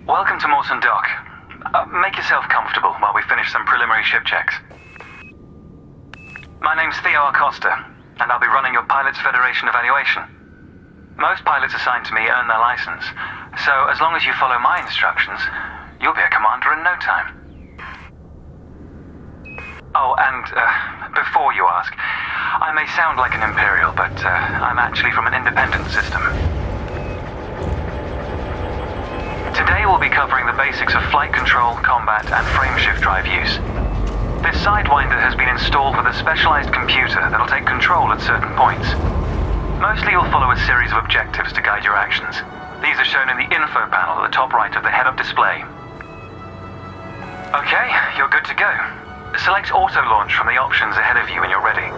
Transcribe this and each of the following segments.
Welcome to Mawson Dock. Make yourself comfortable while we finish some preliminary ship checks. My name's Theo Acosta, and I'll be running your Pilots Federation evaluation. Most pilots assigned to me earn their license, so as long as you follow my instructions, you'll be a commander in no time. Oh, and before you ask, I may sound like an Imperial, but I'm actually from an independent system. Today we'll be covering the basics of flight control, combat, and frameshift drive use. This Sidewinder has been installed with a specialized computer that'll take control at certain points. Mostly you'll follow a series of objectives to guide your actions. These are shown in the info panel at the top right of the head-up display. Okay, you're good to go. Select auto launch from the options ahead of you when you're ready.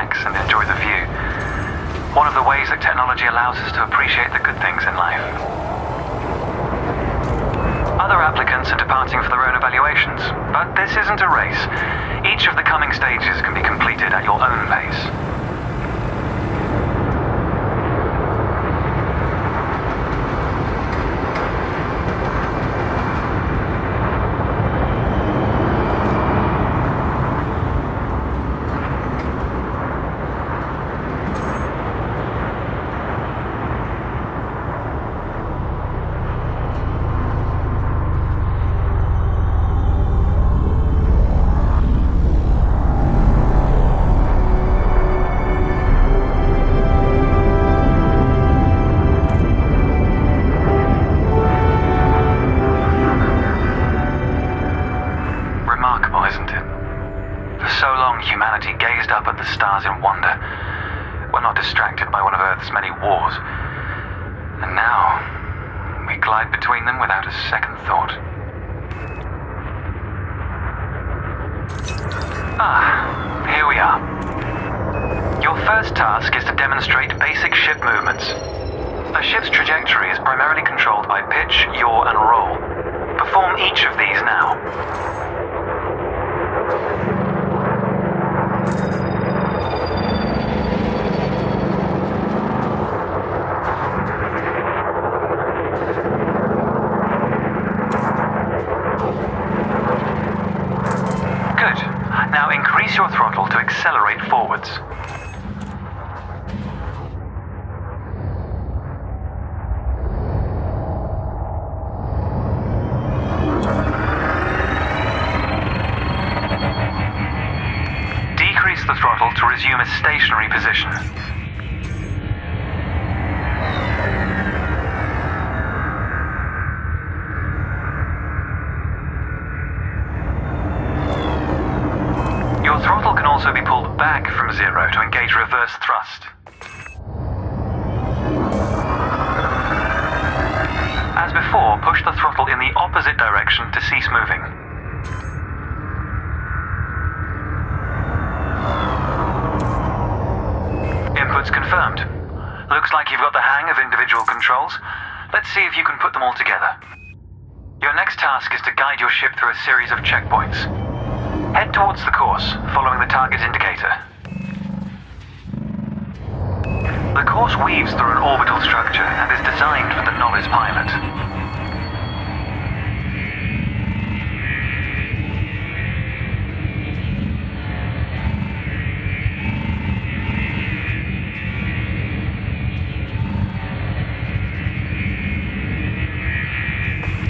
And enjoy the view. One of the ways that technology allows us to appreciate the good things in life. Other applicants are departing for their own evaluations, but this isn't a race. Each of the coming stages can be completed at your own pace. Stars in wonder. We're not distracted by one of Earth's many wars. And now, we glide between them without a second thought. Here we are. Your first task is to demonstrate basic ship movements. A ship's trajectory is primarily controlled by pitch, yaw, and roll. Perform each of these now. Now increase your throttle to accelerate forwards. Decrease the throttle to resume a stationary position. Your throttle can also be pulled back from zero to engage reverse thrust. As before, push the throttle in the opposite direction to cease moving. Inputs confirmed. Looks like you've got the hang of individual controls. Let's see if you can put them all together. Your next task is to guide your ship through a series of checkpoints. Head towards the course, following the target indicator. The course weaves through an orbital structure and is designed for the novice pilot.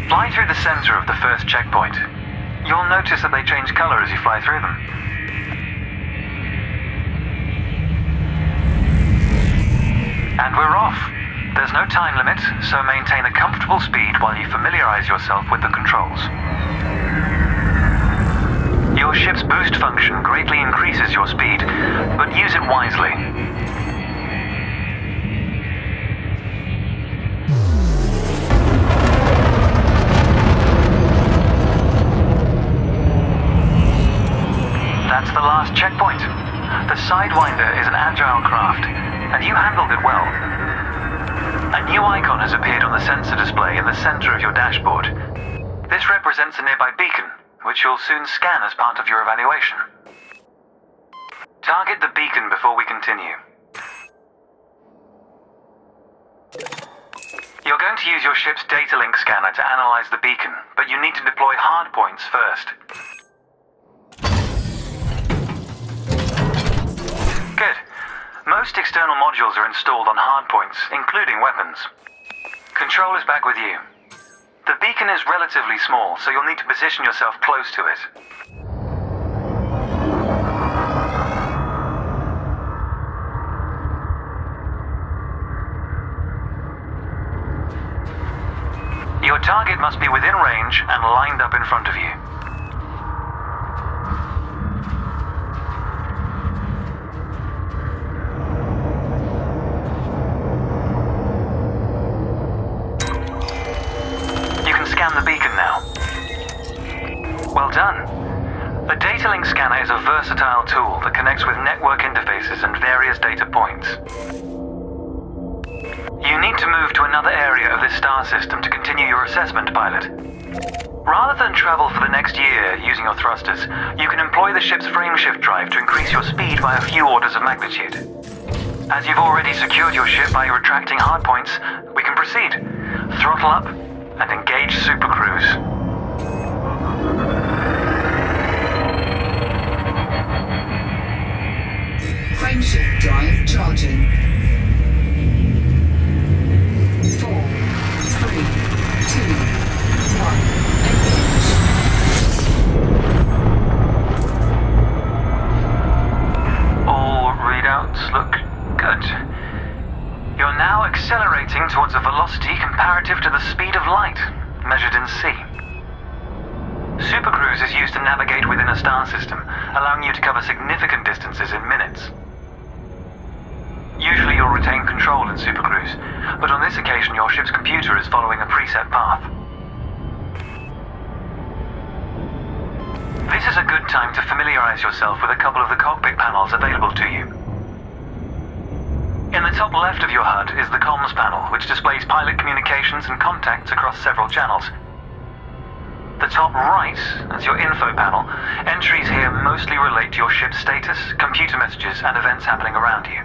Fly through the center of the first checkpoint. You'll notice that they change color as you fly through them. And we're off. There's no time limit, so maintain a comfortable speed while you familiarize yourself with the controls. Your ship's boost function greatly increases your speed, but use it wisely. That's the last checkpoint. The Sidewinder is an agile craft, and you handled it well. A new icon has appeared on the sensor display in the center of your dashboard. This represents a nearby beacon, which you'll soon scan as part of your evaluation. Target the beacon before we continue. You're going to use your ship's data link scanner to analyze the beacon, but you need to deploy hardpoints first. Good. Most external modules are installed on hardpoints, including weapons. Control is back with you. The beacon is relatively small, so you'll need to position yourself close to it. Your target must be within range and lined up in front of you. You can scan the beacon now. Well done. The data link scanner is a versatile tool that connects with network interfaces and various data points. You need to move to another area of this star system to continue your assessment, pilot. Rather than travel for the next year using your thrusters, you can employ the ship's frameshift drive to increase your speed by a few orders of magnitude. As you've already secured your ship by retracting hardpoints, we can proceed. Throttle up and engage supercruise. Frameshift drive charging. 4, 3, 2, 1, engage. All readouts look good. You're now accelerating towards a velocity comparative to the speed of light, measured in c. Supercruise is used to navigate within a star system, allowing you to cover significant distances in minutes. Usually you'll retain control in Supercruise, but on this occasion your ship's computer is following a preset path. This is a good time to familiarize yourself with a couple of the cockpit panels available to you. In the top left of your HUD is the comms panel, which displays pilot communications and contacts across several channels. The top right is your info panel. Entries here mostly relate to your ship's status, computer messages, and events happening around you.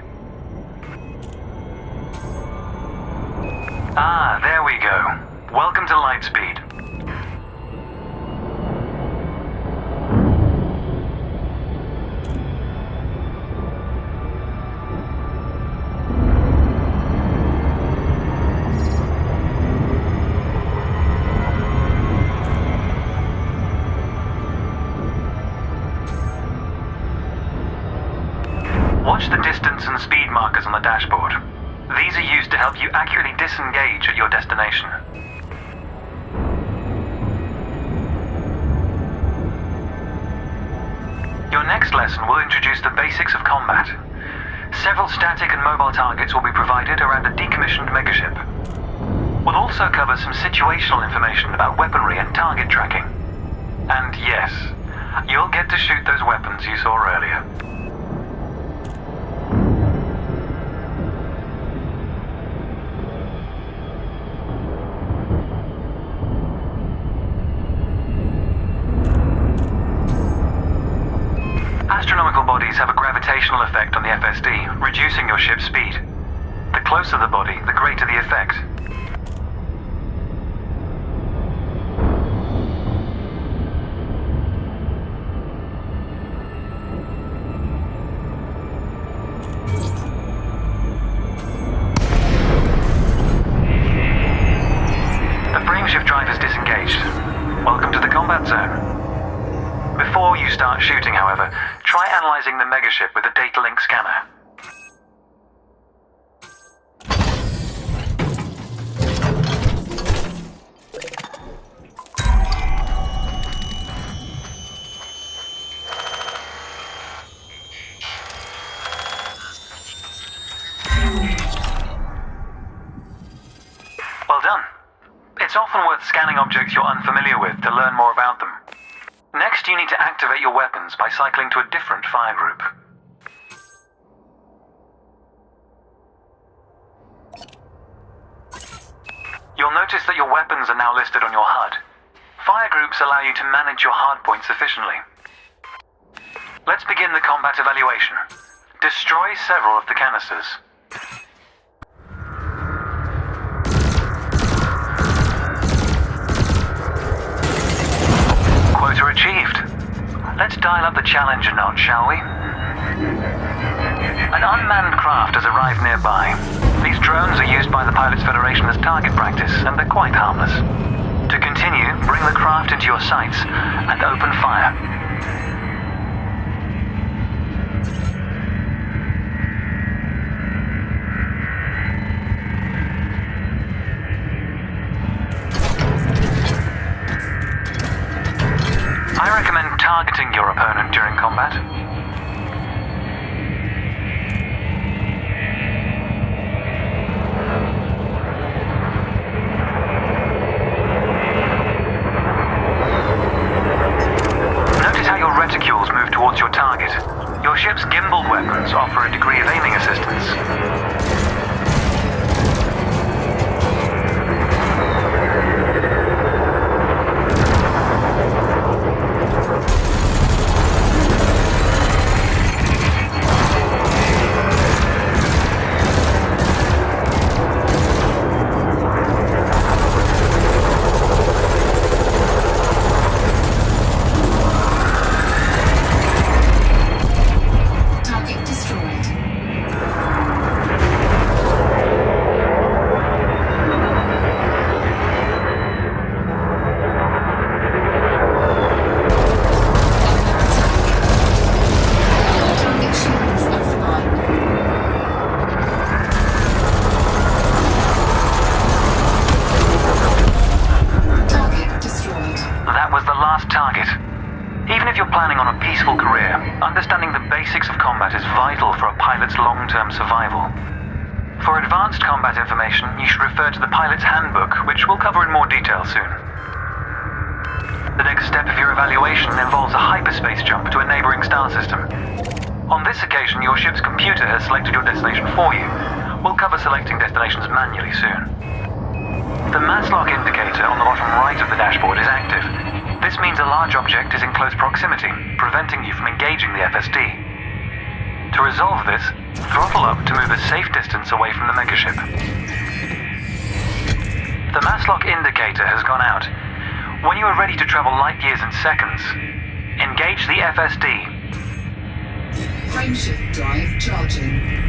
Ah, there we go. Welcome to Lightspeed. Watch the distance and speed markers on the dashboard. These are used to help you accurately disengage at your destination. Your next lesson will introduce the basics of combat. Several static and mobile targets will be provided around a decommissioned megaship. We'll also cover some situational information about weaponry and target tracking. And yes, you'll get to shoot those weapons you saw earlier. Astronomical bodies have a gravitational effect on the FSD, reducing your ship's speed. The closer the body, the greater the effect. The frameshift drive is disengaged. Welcome to the combat zone. Before you start shooting, however, try analyzing the megaship with a data link scanner. Well done. It's often worth scanning objects you're unfamiliar with to learn more about them. Next, you need to activate your weapons by cycling to a different fire group. You'll notice that your weapons are now listed on your HUD. Fire groups allow you to manage your hardpoints efficiently. Let's begin the combat evaluation. Destroy several of the canisters. Quota achieved. Let's dial up the challenge a notch, shall we? An unmanned craft has arrived nearby. These drones are used by the Pilots Federation as target practice, and they're quite harmless. To continue, bring the craft into your sights and open fire. I recommend targeting your opponent during combat. Notice how your reticules move towards your target. Your ship's gimbal weapons offer a degree of aiming assistance. Understanding the basics of combat is vital for a pilot's long-term survival. For advanced combat information, you should refer to the Pilot's Handbook, which we'll cover in more detail soon. The next step of your evaluation involves a hyperspace jump to a neighboring star system. On this occasion, your ship's computer has selected your destination for you. We'll cover selecting destinations manually soon. The mass lock indicator on the bottom right of the dashboard is active. This means a large object is in close proximity, preventing you from engaging the FSD. To resolve this, throttle up to move a safe distance away from the megaship. The mass lock indicator has gone out. When you are ready to travel light years in seconds, engage the FSD. Frameshift drive charging.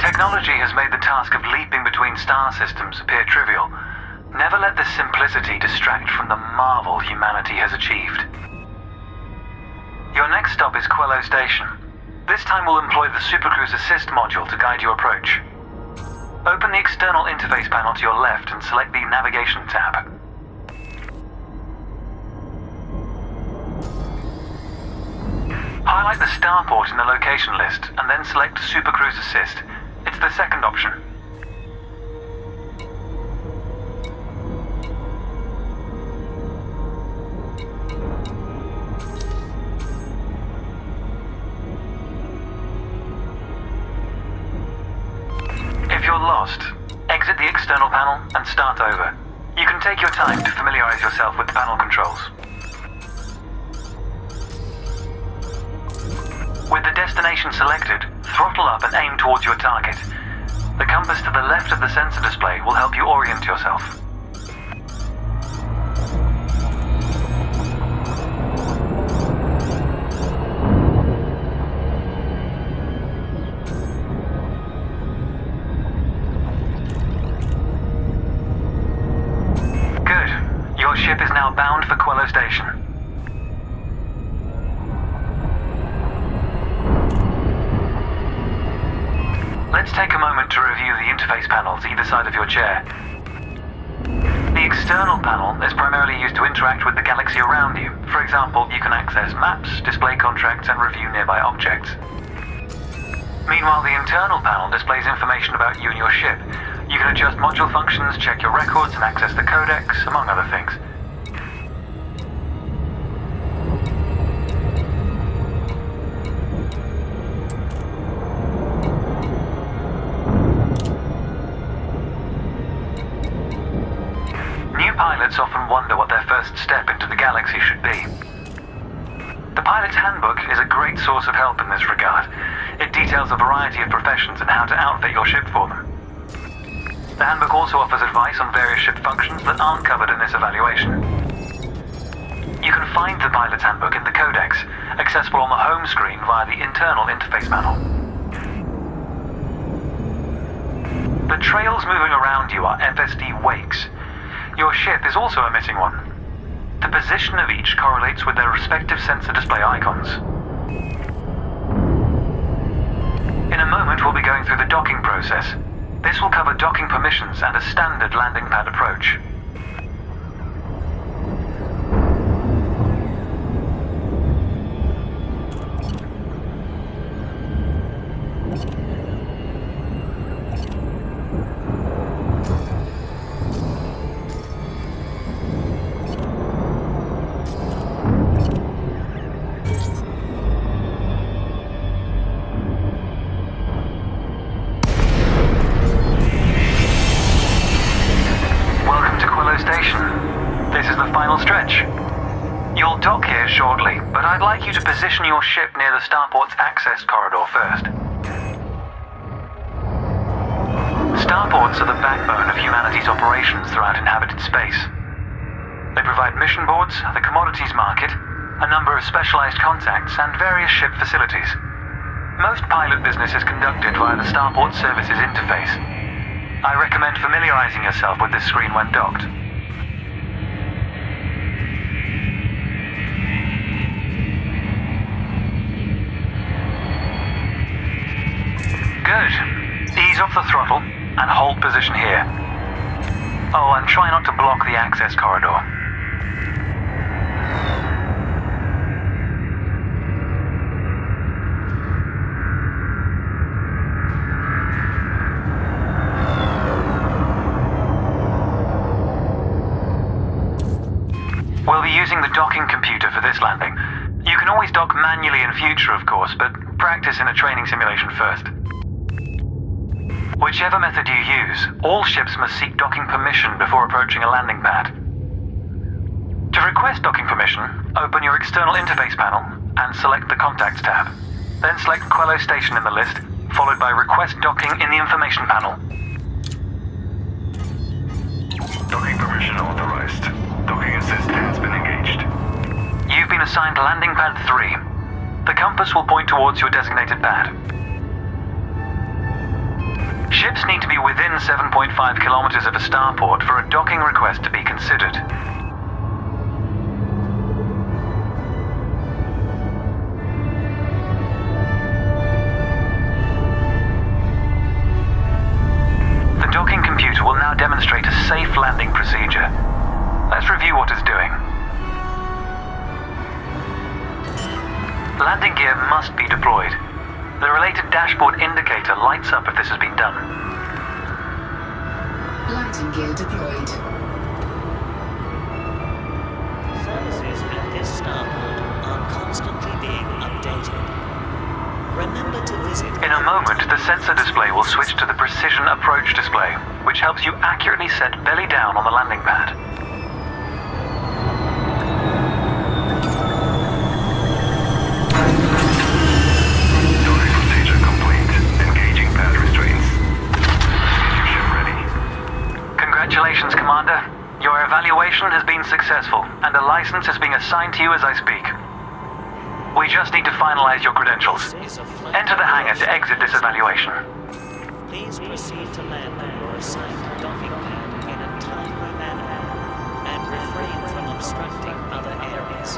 Technology has made the task of leaping between star systems appear trivial. Never let this simplicity distract from the marvel humanity has achieved. Your next stop is Quello Station. This time we'll employ the Supercruise Assist module to guide your approach. Open the external interface panel to your left and select the Navigation tab. Highlight the starport in the location list and then select Supercruise Assist. It's the second option. If you're lost, exit the external panel and start over. You can take your time to familiarize yourself with the panel controls. With the destination selected, throttle up and aim towards your target. The compass to the left of the sensor display will help you orient yourself. You're bound for Quello Station. Let's take a moment to review the interface panels either side of your chair. The external panel is primarily used to interact with the galaxy around you. For example, you can access maps, display contracts, and review nearby objects. Meanwhile, the internal panel displays information about you and your ship. You can adjust module functions, check your records, and access the codex, among other things. New pilots often wonder what their first step into the galaxy should be. The pilot's handbook is a great source of help in this regard. It details a variety of professions and how to outfit your ship for them. The handbook also offers advice on various ship functions that aren't covered in this evaluation. You can find the pilot's handbook in the codex, accessible on the home screen via the internal interface panel. The trails moving around you are FSD wakes. Your ship is also emitting one. The position of each correlates with their respective sensor display icons. In a moment, we'll be going through the docking process. This will cover docking permissions and a standard landing pad approach. You'll dock here shortly, but I'd like you to position your ship near the starport's access corridor first. Starports are the backbone of humanity's operations throughout inhabited space. They provide mission boards, the commodities market, a number of specialized contacts, and various ship facilities. Most pilot business is conducted via the Starport Services interface. I recommend familiarizing yourself with this screen when docked. Good. Ease off the throttle and hold position here. Oh, and try not to block the access corridor. We'll be using the docking computer for this landing. You can always dock manually in future, of course, but practice in a training simulation first. Whichever method you use, all ships must seek docking permission before approaching a landing pad. To request docking permission, open your external interface panel and select the Contacts tab. Then select Quello Station in the list, followed by Request Docking in the Information panel. Docking permission authorized. Docking assist has been engaged. You've been assigned Landing Pad 3. The compass will point towards your designated pad. Ships need to be within 7.5 kilometers of a starport for a docking request to be considered. The docking computer will now demonstrate a safe landing procedure. Let's review what it's doing. Landing gear must be deployed. The related dashboard indicator lights up if this has been done. Landing gear deployed. Services at this starport are constantly being updated. Remember to visit... In a moment, the sensor display will switch to the Precision Approach display, which helps you accurately set belly down on the landing pad. Congratulations, Commander. Your evaluation has been successful, and a license is being assigned to you as I speak. We just need to finalize your credentials. Enter the hangar to exit this evaluation. Please proceed to land on your assigned docking pad in a timely manner, and refrain from obstructing other areas.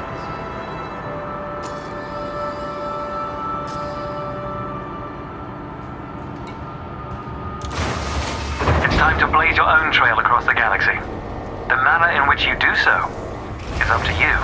It's time to blaze your own trail across the galaxy. The manner in which you do so is up to you.